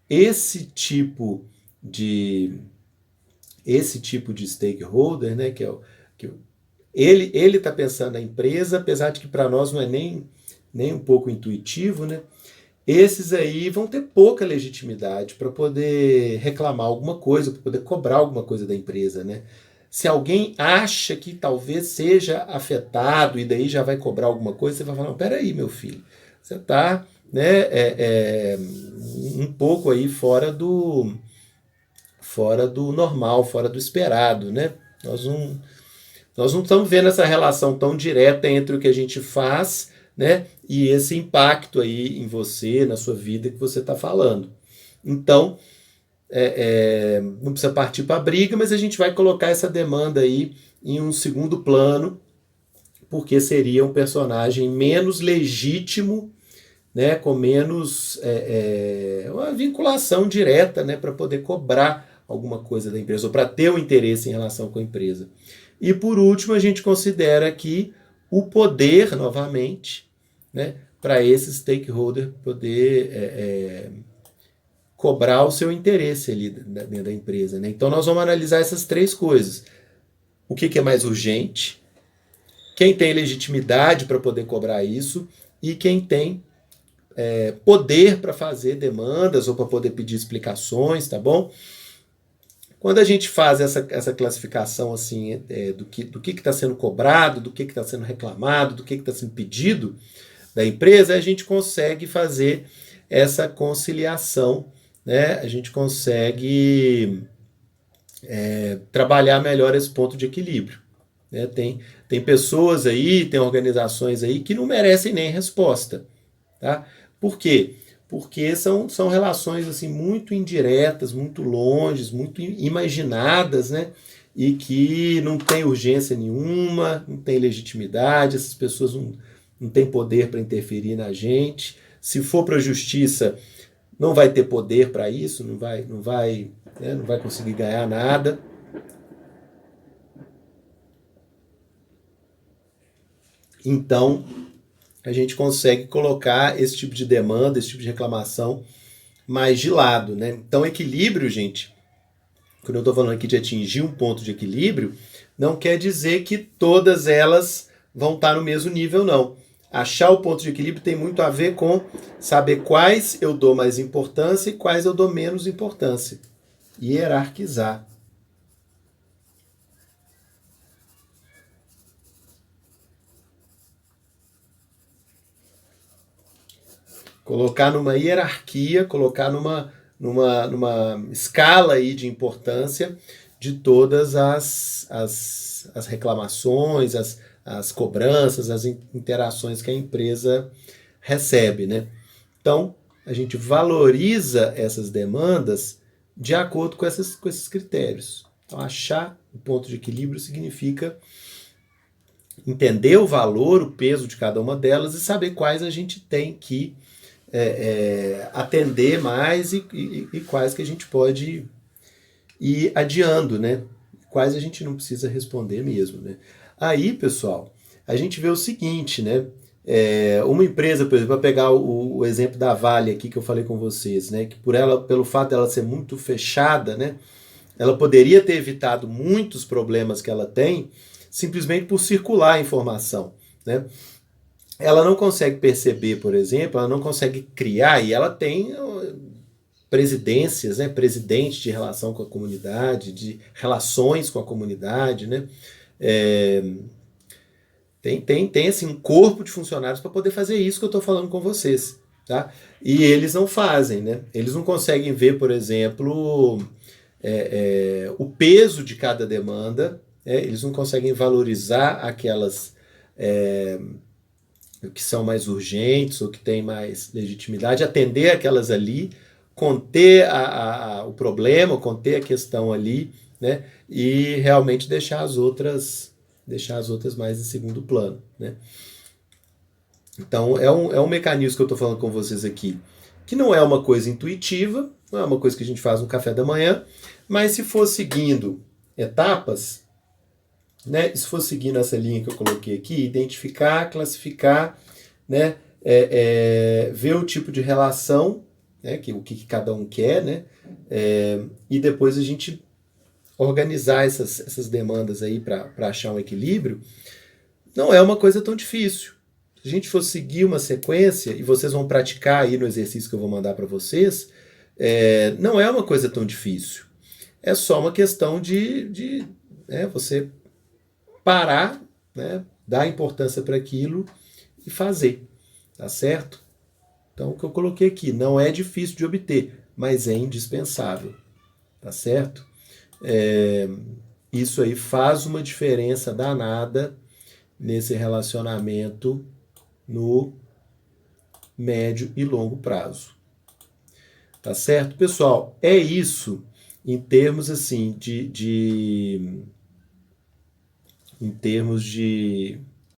esse tipo de stakeholder, né, ele está pensando na empresa, apesar de que para nós não é nem um pouco intuitivo, né? Esses aí vão ter pouca legitimidade para poder reclamar alguma coisa, para poder cobrar alguma coisa da empresa, né? Se alguém acha que talvez seja afetado e daí já vai cobrar alguma coisa, você vai falar, não, peraí, meu filho, você está, né, um pouco aí fora do normal, fora do esperado, né? Nós não estamos vendo essa relação tão direta entre o que a gente faz, né, e esse impacto aí em você, na sua vida que você está falando. Então, não precisa partir para a briga, mas a gente vai colocar essa demanda aí em um segundo plano, porque seria um personagem menos legítimo, né, com menos uma vinculação direta, né, para poder cobrar alguma coisa da empresa ou para ter um interesse em relação com a empresa. E por último, a gente considera aqui o poder, novamente, né, para esse stakeholder poder cobrar o seu interesse ali dentro da empresa. Né? Então, nós vamos analisar essas três coisas. O que é mais urgente, quem tem legitimidade para poder cobrar isso e quem tem poder para fazer demandas ou para poder pedir explicações, tá bom? Quando a gente faz essa classificação assim do que está sendo cobrado, do que está sendo reclamado, do que está sendo pedido da empresa, a gente consegue fazer essa conciliação, né? A gente consegue trabalhar melhor esse ponto de equilíbrio. Né? Tem pessoas aí, tem organizações aí que não merecem nem resposta. Tá? Por quê? Porque são relações assim muito indiretas, muito longes, muito imaginadas, né? E que não tem urgência nenhuma, não tem legitimidade, essas pessoas não têm poder para interferir na gente. Se for para a justiça, não vai ter poder para isso, não vai conseguir ganhar nada. Então, a gente consegue colocar esse tipo de demanda, esse tipo de reclamação mais de lado, né? Então, equilíbrio, gente, quando eu estou falando aqui de atingir um ponto de equilíbrio, não quer dizer que todas elas vão estar no mesmo nível, não. Achar o ponto de equilíbrio tem muito a ver com saber quais eu dou mais importância e quais eu dou menos importância. Hierarquizar. Colocar numa hierarquia, colocar numa escala aí de importância de todas as reclamações, as cobranças, as interações que a empresa recebe, né? Então, a gente valoriza essas demandas de acordo com esses critérios. Então, achar o ponto de equilíbrio significa entender o valor, o peso de cada uma delas e saber quais a gente tem que atender mais e quais que a gente pode ir adiando, né? Quais a gente não precisa responder mesmo, né? Aí, pessoal, a gente vê o seguinte, né? Uma empresa, por exemplo, para pegar o exemplo da Vale aqui que eu falei com vocês, né? Que pelo fato dela ser muito fechada, né? Ela poderia ter evitado muitos problemas que ela tem simplesmente por circular a informação, né? Ela não consegue perceber, por exemplo, ela não consegue criar, e ela tem presidências, né, presidente de relação com a comunidade, de relações com a comunidade, né? É, tem assim, um corpo de funcionários para poder fazer isso que eu estou falando com vocês. Tá? E eles não fazem, né? Eles não conseguem ver, por exemplo, o peso de cada demanda, eles não conseguem valorizar aquelas que são mais urgentes ou que têm mais legitimidade, atender aquelas ali, conter o problema, conter a questão ali, né? E realmente deixar as outras mais em segundo plano, né? Então é um mecanismo que eu estou falando com vocês aqui, que não é uma coisa intuitiva, não é uma coisa que a gente faz no café da manhã, mas se for seguindo etapas, né? Se for seguindo essa linha que eu coloquei aqui, identificar, classificar, né? Ver o tipo de relação né, o que cada um quer, né, e depois a gente organizar essas demandas aí para achar um equilíbrio, não é uma coisa tão difícil. Se a gente for seguir uma sequência, e vocês vão praticar aí no exercício que eu vou mandar para vocês, não é uma coisa tão difícil. É só uma questão de você parar, né, dar importância para aquilo e fazer, tá certo? Então, o que eu coloquei aqui, não é difícil de obter, mas é indispensável, tá certo? Isso aí faz uma diferença danada nesse relacionamento no médio e longo prazo. Tá certo? Pessoal, é isso em termos assim em termos de